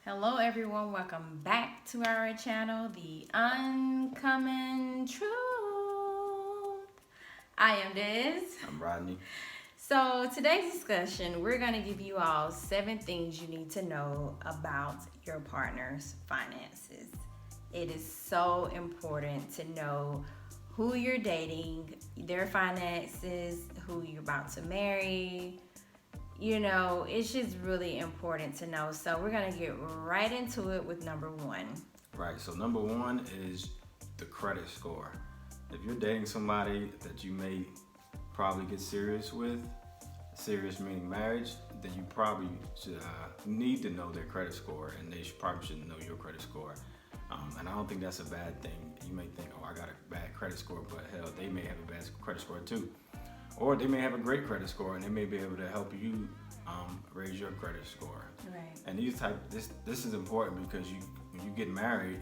Hello everyone, welcome back to our channel, The Uncommon Truth. I am Des. I'm Rodney. So today's discussion, we're going to give you all 7 things you need to know about your partner's finances. It is so important to know who you're dating, their finances, who you're about to marry. It's just really important to know. So we're going to get right into it with number 1. Right, so number one is the credit score. If you're dating somebody that you may probably get serious with, serious meaning marriage, then you probably should need to know their credit score, and they probably should know your credit score. And I don't think that's a bad thing. You may think, oh, I got a bad credit score, but hell, they may have a bad credit score too. Or they may have a great credit score, and they may be able to help you raise your credit score. Right. And this is important because when you get married,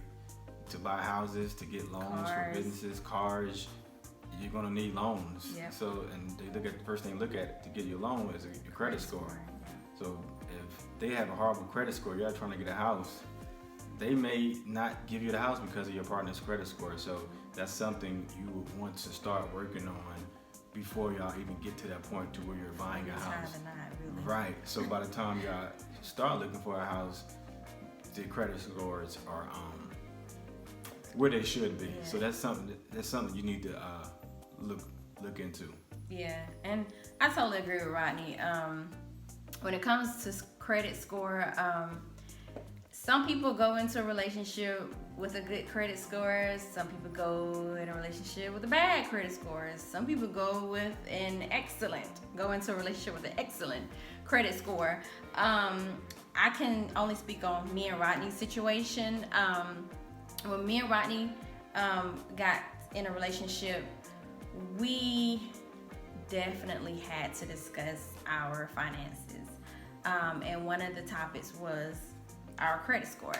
to buy houses, to get loans for businesses, cars, you're gonna need loans. Yep. So, and they look at the first thing they look at to get you a loan is your credit score. So if they have a horrible credit score, you're trying to get a house, they may not give you the house because of your partner's credit score. So that's something you want to start working on before y'all even get to that point to where you're buying a house. Really. Right. So by the time y'all start looking for a house, the credit scores are where they should be. Yeah. So that's something you need to look into. Yeah, and I totally agree with Rodney. When it comes to credit score, some people go into a relationship with a good credit score. Some people go in a relationship with a bad credit score. Some people go into a relationship with an excellent credit score. I can only speak on me and Rodney's situation. When me and Rodney got in a relationship, we definitely had to discuss our finances. And one of the topics was our credit score.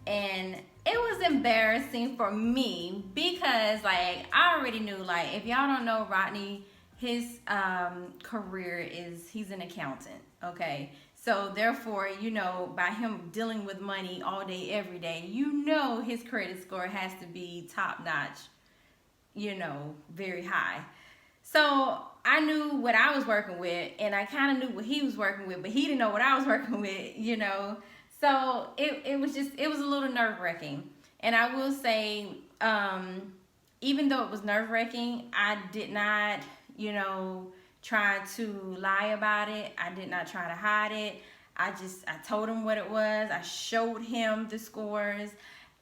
And it was embarrassing for me because I already knew, if y'all don't know Rodney, his career is he's an accountant, okay? So therefore, by him dealing with money all day, every day, his credit score has to be top notch, very high. So I knew what I was working with, and I kind of knew what he was working with, but he didn't know what I was working with. So it was a little nerve-wracking. And I will say, even though it was nerve-wracking, I did not, try to lie about it. I did not try to hide it. I told him what it was. I showed him the scores,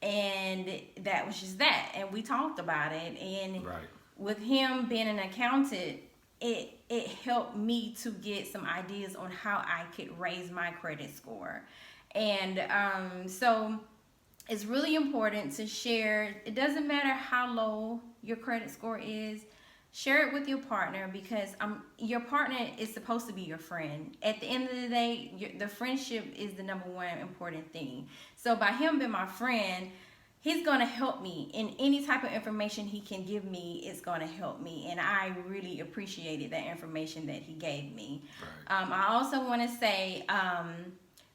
and that was just that. And we talked about it. And Right. With him being an accountant, it helped me to get some ideas on how I could raise my credit score. And so it's really important to share. It doesn't matter how low your credit score is. Share it with your partner because your partner is supposed to be your friend. At the end of the day, the friendship is the number one important thing. So by him being my friend, he's going to help me in any type of information he can give me. It's going to help me, and I really appreciated that information that he gave me. Right. I also want to say,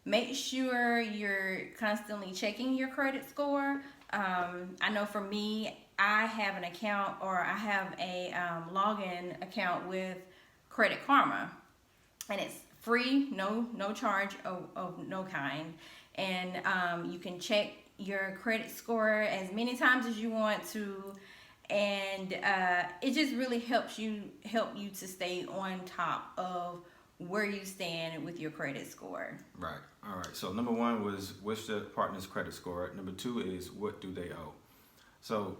make sure you're constantly checking your credit score. I know for me, I have an account, or I have a login account with Credit Karma, and it's free, no charge of no kind. And you can check your credit score as many times as you want to, and it just really help you to stay on top of where you stand with your credit score. Right. All right. So number one was what's the partner's credit score. Number two is what do they owe. So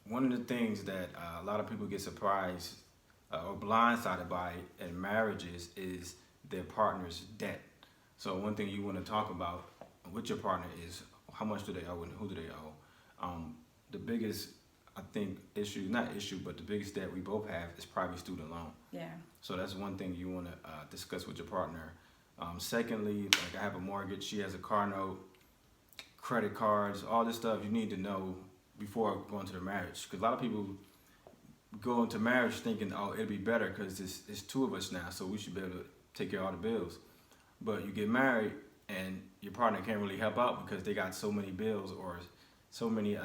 one of the things that a lot of people get surprised or blindsided by in marriages is their partner's debt. So one thing you want to talk about with your partner is how much do they owe and who do they owe. The biggest, I think, but the biggest debt we both have is probably student loan. Yeah. So that's one thing you want to discuss with your partner. Secondly, I have a mortgage, she has a car note, credit cards, all this stuff you need to know before going to the marriage. Because a lot of people go into marriage thinking, oh, it'll be better because it's two of us now, so we should be able to take care of all the bills. But you get married and your your partner can't really help out because they got so many bills or so many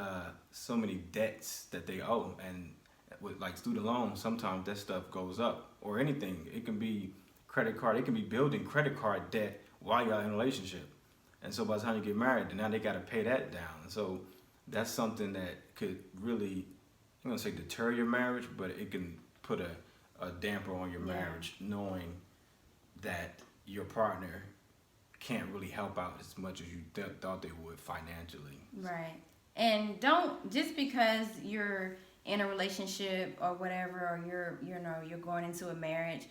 debts that they owe, and with like student loans, sometimes that stuff goes up, or anything. It can be credit card. It can be building credit card debt while you're in a relationship, and so by the time you get married, then now they got to pay that down. So that's something that could really, I'm gonna say deter your marriage, but it can put a damper on your marriage, knowing that your partner can't really help out as much as you thought they would financially. Right. And don't, just because you're in a relationship or whatever, or you're going into a marriage,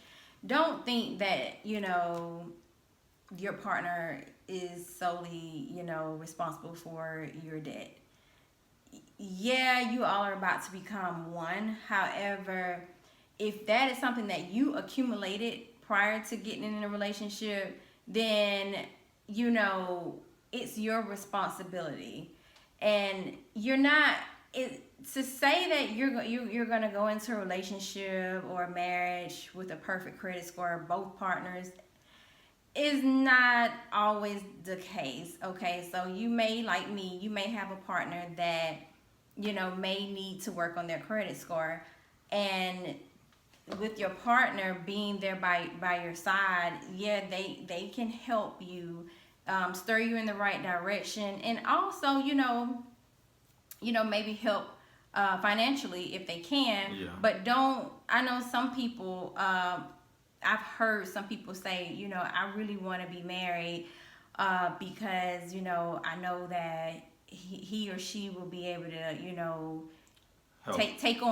don't think that, your partner is solely, responsible for your debt. Yeah, you all are about to become one. However, if that is something that you accumulated prior to getting in a relationship, then, it's your responsibility. And you're not, to say that you're going to go into a relationship or a marriage with a perfect credit score, both partners, is not always the case. Okay, so you may, like me, you may have a partner that may need to work on their credit score, and with your partner being there by your side, yeah, they can help you, stir you in the right direction, and also maybe help financially if they can. Yeah. But don't, I know some people, I've heard some people say, I really want to be married because I know that he or she will be able to take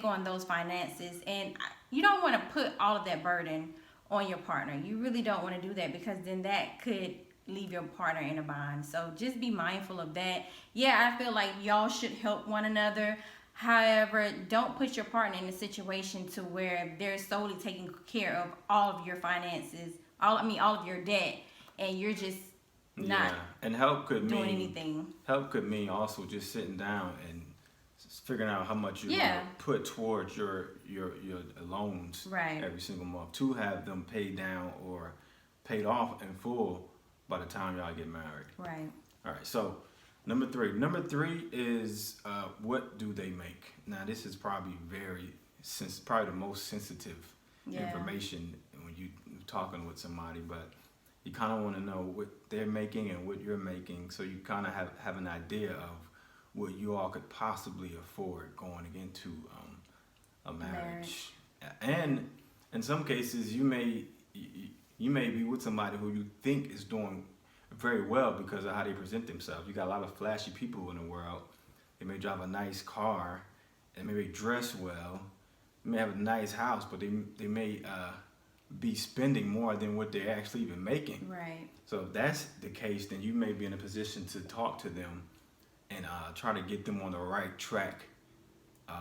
on those finances, and you don't want to put all of that burden on your partner. You really don't want to do that, because then that could leave your partner in a bind. So just be mindful of that. Yeah, I feel like y'all should help one another. However, don't put your partner in a situation to where they're solely taking care of all of your finances, all of your debt, and you're just not and help could doing mean anything. Help could mean also just sitting down and figuring out how much you're gonna put towards your loans every single month to have them paid down or paid off in full by the time y'all get married. Right. All right. So number three is what do they make? Now this is probably probably the most sensitive information when you talking with somebody, but you kind of want to know what they're making and what you're making, so you kind of have an idea of what you all could possibly afford going into a marriage. And in some cases, you may be with somebody who you think is doing very well because of how they present themselves. You got a lot of flashy people in the world. They may drive a nice car, they may dress well, they may have a nice house, but they may be spending more than what they're actually even making. Right. So if that's the case, then you may be in a position to talk to them and try to get them on the right track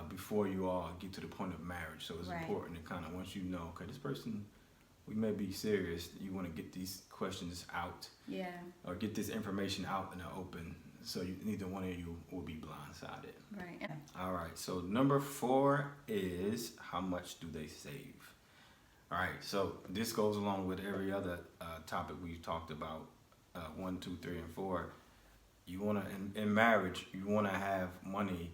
before you all get to the point of marriage. So it's important to kind of, once you know, okay, this person, we may be serious, you want to get these questions out. Yeah. Or get this information out in the open, so neither one of you will be blindsided. Right. All right, so number 4 is how much do they save? All right, so this goes along with every other topic we've talked about, 1, 2, 3, and 4. You want to, in marriage, you want to have money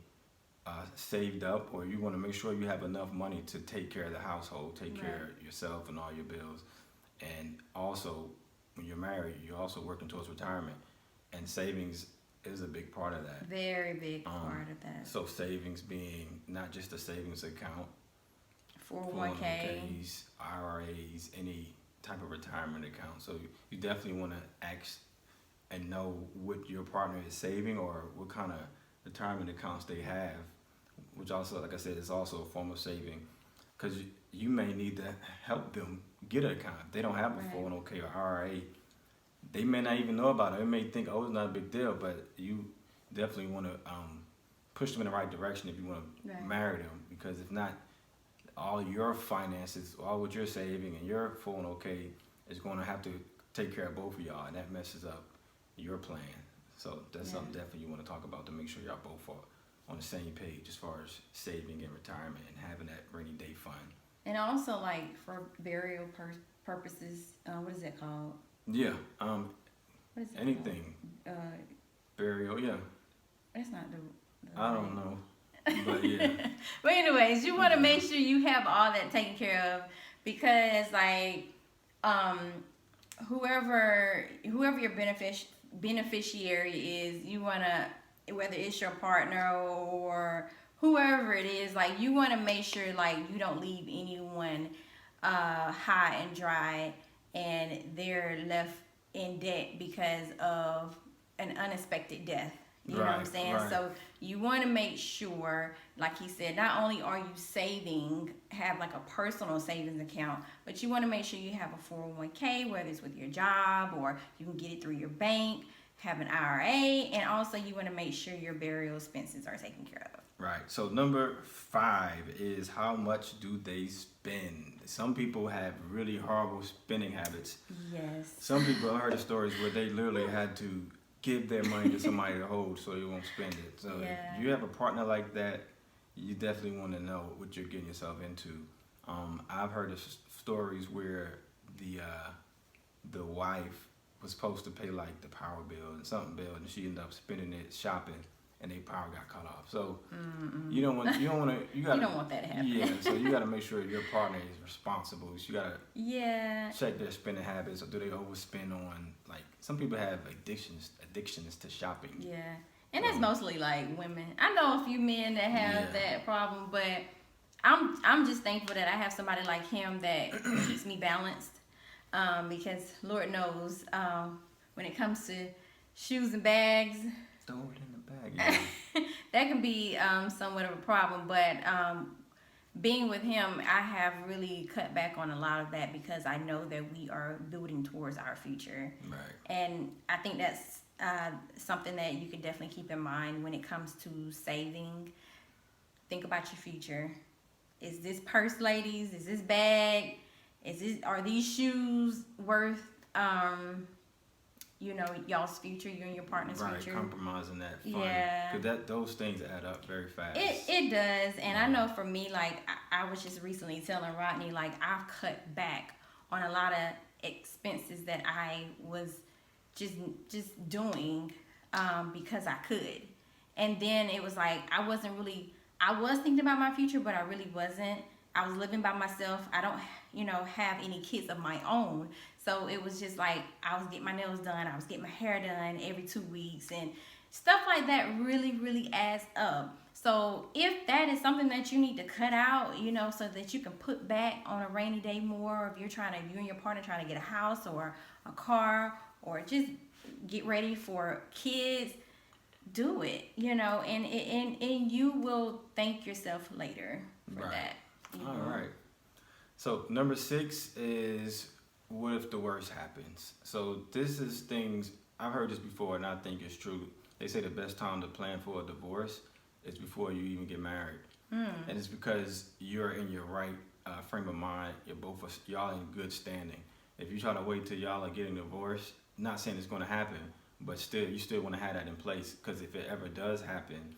saved up, or you want to make sure you have enough money to take care of the household, take care of yourself and all your bills. And also, when you're married, you're also working towards retirement, and savings is a big part of that. Very big part of that. So savings being not just a savings account, 401ks, IRAs, any type of retirement account. So you definitely want to ask and know what your partner is saving or what kind of retirement accounts they have, which also, like I said, is also a form of saving, because you may need to help them get an account. If they don't have a 401k or IRA, they may not even know about it. They may think, oh, it's not a big deal, but you definitely want to push them in the right direction if you want to marry them, because if not, all your finances, all what you're saving and your 401k is going to have to take care of both of y'all, and that messes up your plan. So that's something definitely you want to talk about to make sure y'all both are on the same page as far as saving and retirement and having that rainy day fund. And also, like, for burial purposes, what is that called? Yeah, What is it? Anything. Called? Burial, yeah. That's not the I don't know. But yeah. But anyways, you want to make sure you have all that taken care of, because like whoever your beneficiary is, you want to, whether it's your partner or whoever it is, like you want to make sure like you don't leave anyone high and dry and they're left in debt because of an unexpected death. You know what I'm saying? Right. So you want to make sure, like he said, not only are you saving, have like a personal savings account, but you want to make sure you have a 401k, whether it's with your job or you can get it through your bank, have an IRA, and also you want to make sure your burial expenses are taken care of. Right. So number 5 is, how much do they spend? Some people have really horrible spending habits. Yes. Some people, I heard of stories where they literally had to give their money to somebody to hold so you won't spend it. So Yeah. if you have a partner like that, you definitely want to know what you're getting yourself into. I've heard of stories where the wife was supposed to pay like the power bill and something bill, and she ended up spending it shopping, and their power got cut off. So you don't want You don't want that to happen. Yeah, so you got to make sure your partner is responsible. So you got to check their spending habits, or do they overspend on, like, some people have addictions to shopping. Yeah. And that's mostly like women. I know a few men that have that problem, but I'm just thankful that I have somebody like him that keeps me balanced. Because Lord knows, when it comes to shoes and bags, Throw it in the bag. Yeah. that can be somewhat of a problem. But being with him, I have really cut back on a lot of that because I know that we are building towards our future. Right. And I think that's something that you can definitely keep in mind when it comes to saving. Think about your future. Is this purse, ladies? Is this bag? Are these shoes worth y'all's future, you and your partner's future? Right, compromising that fund. Yeah. Because those things add up very fast. It does. And I know for me, like, I was just recently telling Rodney, like, I've cut back on a lot of expenses that I was just doing because I could. And then it was like, I was thinking about my future, but I really wasn't. I was living by myself. I don't, have any kids of my own. So it was just like, I was getting my nails done. I was getting my hair done every 2 weeks. And stuff like that really, really adds up. So if that is something that you need to cut out, so that you can put back on a rainy day more, or if you and your partner trying to get a house or a car, or just get ready for kids, do it, and you will thank yourself later for that. All right. So number 6 is, what if the worst happens? So this is things, I've heard this before and I think it's true. They say the best time to plan for a divorce is before you even get married. And it's because you're in your right frame of mind. Y'all in good standing. If you try to wait till y'all are getting divorced, not saying it's going to happen, but you still want to have that in place, because if it ever does happen,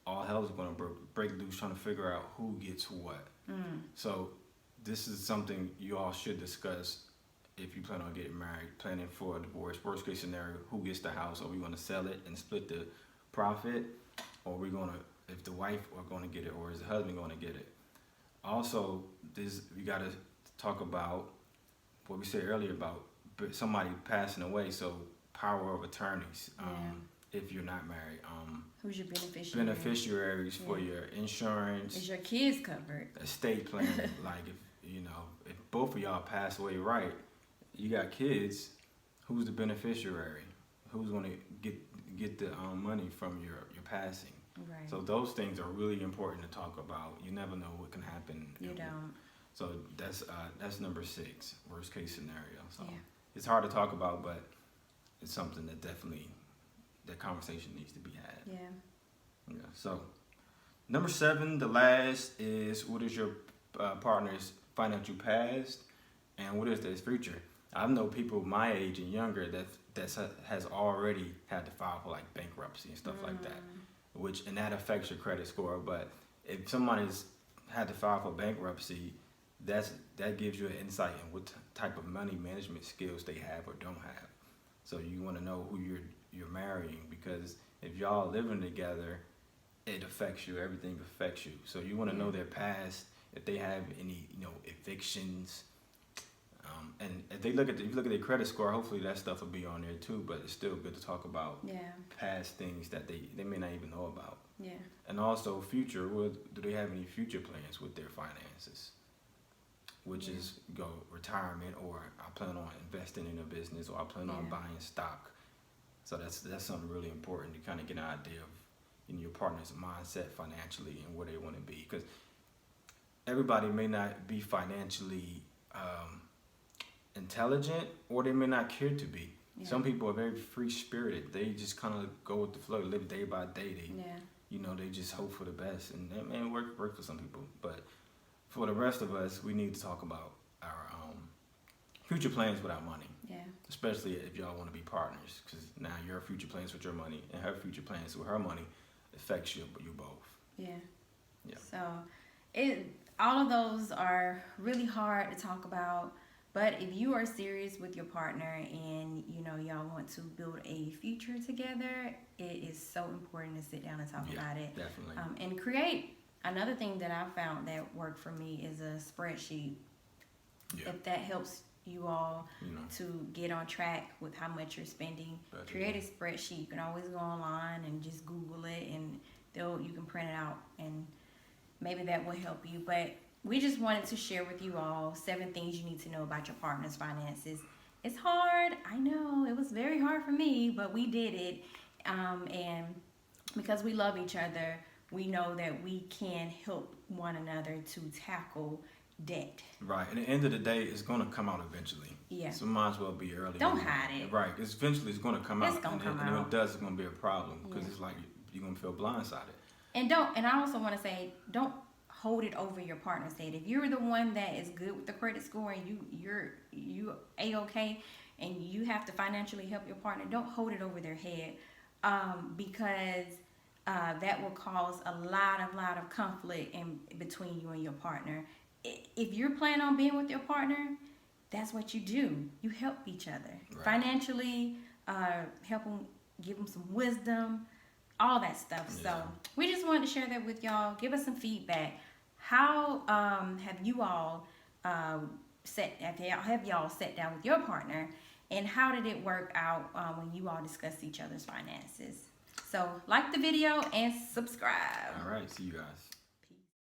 all hell is going to break loose trying to figure out who gets what. So this is something you all should discuss if you plan on getting married, planning for a divorce. Worst case scenario, who gets the house? Are we going to sell it and split the profit? Or are we going to, if the wife are going to get it, or is the husband going to get it? Also, we got to talk about what we said earlier about somebody passing away. So power of attorneys. If you're not married, who's your beneficiary? Beneficiaries for your insurance. Is your kids covered? Estate planning. Like, if both of y'all pass away, right? You got kids. Who's the beneficiary? Who's going to get the money from your passing? Right. So those things are really important to talk about. You never know what can happen. You don't. So that's number 6, worst case scenario. So Yeah. It's hard to talk about, but it's something that definitely, that conversation needs to be had. Yeah. So number 7, the last, is, what is your partner's financial past, and what is their future? I know people my age and younger that has already had to file for like bankruptcy and stuff like that, and that affects your credit score. But if somebody's had to file for bankruptcy, that gives you an insight in what type of money management skills they have or don't have. So you want to know who you're marrying, because if y'all living together, it affects you. Everything affects you. So you want to know their past, if they have any, evictions. And if if you look at their credit score, hopefully that stuff will be on there too. But it's still good to talk about past things that they may not even know about. Yeah. And also future. Do they have any future plans with their finances? Which is retirement, or I plan on investing in a business, or I plan on buying stock. So that's something really important to kind of get an idea of your partner's mindset financially and where they want to be, because everybody may not be financially intelligent, or they may not care to be. Yeah. Some people are very free spirited. They just kind of go with the flow, live day by day. They just hope for the best, and that may work for some people. But for the rest of us, we need to talk about our future plans with our money. Yeah. Especially if y'all want to be partners, because now your future plans with your money and her future plans with her money affects you both. Yeah. Yeah. So all of those are really hard to talk about. But if you are serious with your partner and y'all want to build a future together, it is so important to sit down and talk about it. Definitely. And create. Another thing that I found that worked for me is a spreadsheet. Yeah. If that helps you all to get on track with how much you're spending, create a spreadsheet. You can always go online and just Google it, and you can print it out, and maybe that will help you. But we just wanted to share with you all 7 things you need to know about your partner's finances. It's hard. I know. It was very hard for me, but we did it. And because we love each other, we know that we can help one another to tackle debt. Right. At the end of the day, it's going to come out eventually. Yeah. So might as well be early. Don't hide it. Right. Eventually it's going to come out. It's going to come out. And when it does, it's going to be a problem, because it's like you're going to feel blindsided. And I also want to say, don't hold it over your partner's head. If you're the one that is good with the credit score and you A-okay, and you have to financially help your partner, don't hold it over their head, because that will cause a lot of conflict in between you and your partner. If you're planning on being with your partner, that's what you do. You help each other financially, help them, give them some wisdom, all that stuff. Yeah. So we just wanted to share that with y'all. Give us some feedback. How have you all sat down with your partner, and how did it work out when you all discussed each other's finances? So like the video and subscribe. All right, see you guys.